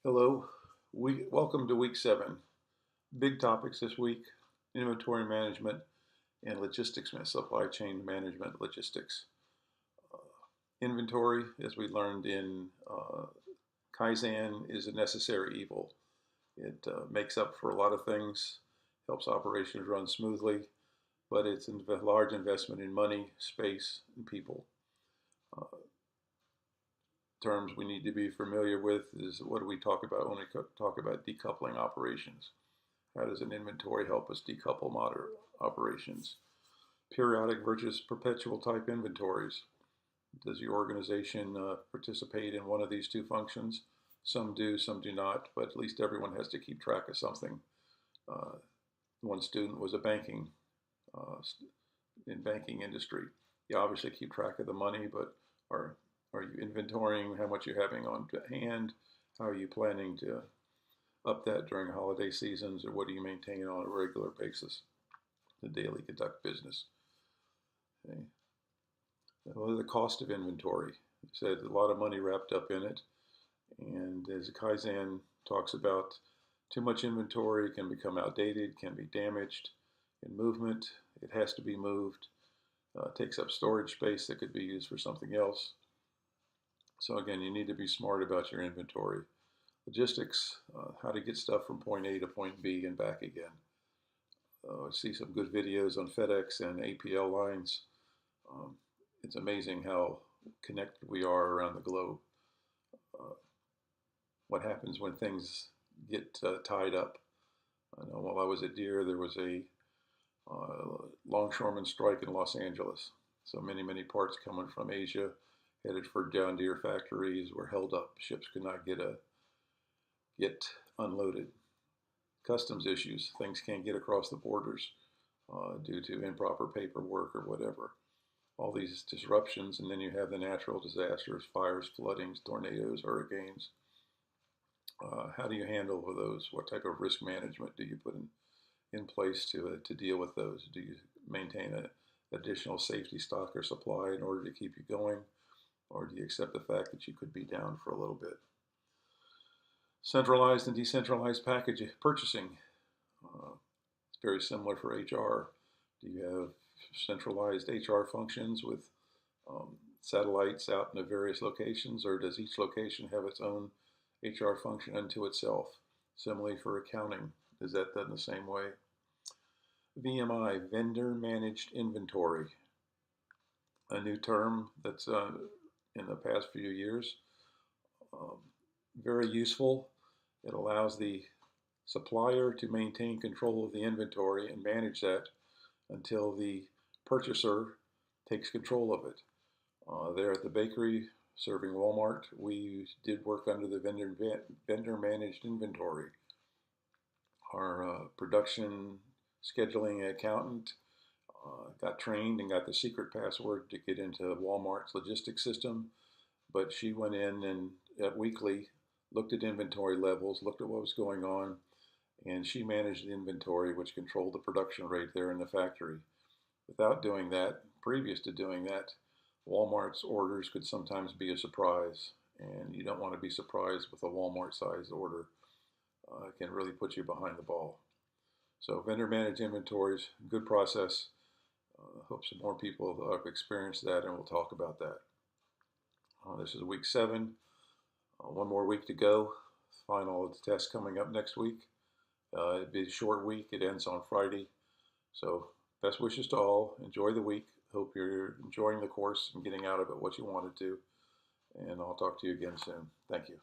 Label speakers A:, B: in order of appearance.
A: Hello, welcome to week 7. Big topics this week: inventory management and logistics, supply chain management, logistics. Uh, Inventory, as we learned in Kaizen, is a necessary evil. It makes up for a lot of things, helps operations run smoothly, but it's a large investment in money, space, and people. Uh, Terms we need to be familiar with is what do we talk about when we talk about decoupling operations? How does an inventory help us decouple modern operations? Periodic versus perpetual type inventories. Does your organization participate in one of these two functions? Some do, some do not, but at least everyone has to keep track of something. Uh, One student was uh, in banking industry. You obviously keep track of the money, but are are you inventorying how much you're having on hand? How are you planning to up that during holiday seasons, or what do you maintain on a regular basis to daily conduct business? Okay. What are the cost of inventory? You said a lot of money wrapped up in it, and as Kaizen talks about, too much inventory can become outdated, can be damaged in movement. It has to be moved. Takes up storage space that could be used for something else. So again, you need to be smart about your inventory. Logistics, how to get stuff from point A to point B and back again. I see some good videos on FedEx and APL lines. Um, it's amazing how connected we are around the globe. Uh, what happens when things get tied up? I know while I was at Deere, there was a longshoreman strike in Los Angeles. So many parts coming from Asia headed for John Deere factories were held up. Ships could not get unloaded. Customs issues, things can't get across the borders due to improper paperwork or whatever. All these disruptions, and then you have the natural disasters, fires, floodings, tornadoes, hurricanes. How do you handle those? What type of risk management do you put in place to deal with those? Do you maintain an additional safety stock or supply in order to keep you going? Or do you accept the fact that you could be down for a little bit? Centralized and decentralized package purchasing. It's very similar for HR. Do you have centralized HR functions with satellites out in the various locations, or does each location have its own HR function unto itself? Similarly for accounting, is that done the same way? VMI, vendor managed inventory, a new term that's in the past few years. Um, Very useful. It allows the supplier to maintain control of the inventory and manage that until the purchaser takes control of it. There at the bakery serving Walmart, we did work under the vendor managed inventory. Our production scheduling accountant got trained and got the secret password to get into Walmart's logistics system, but she went in and weekly looked at inventory levels, looked at what was going on, and she managed the inventory, which controlled the production rate there in the factory. Without doing that, previous to doing that, Walmart's orders could sometimes be a surprise, and you don't want to be surprised with a Walmart-sized order. It can really put you behind the ball. So vendor managed inventories, good process. Hope some more people have experienced that, and we'll talk about that. This is week 7. One more week to go. Final test coming up next week. It'll be a short week. It ends on Friday. So best wishes to all. Enjoy the week. Hope you're enjoying the course and getting out of it what you wanted to. And I'll talk to you again soon. Thank you.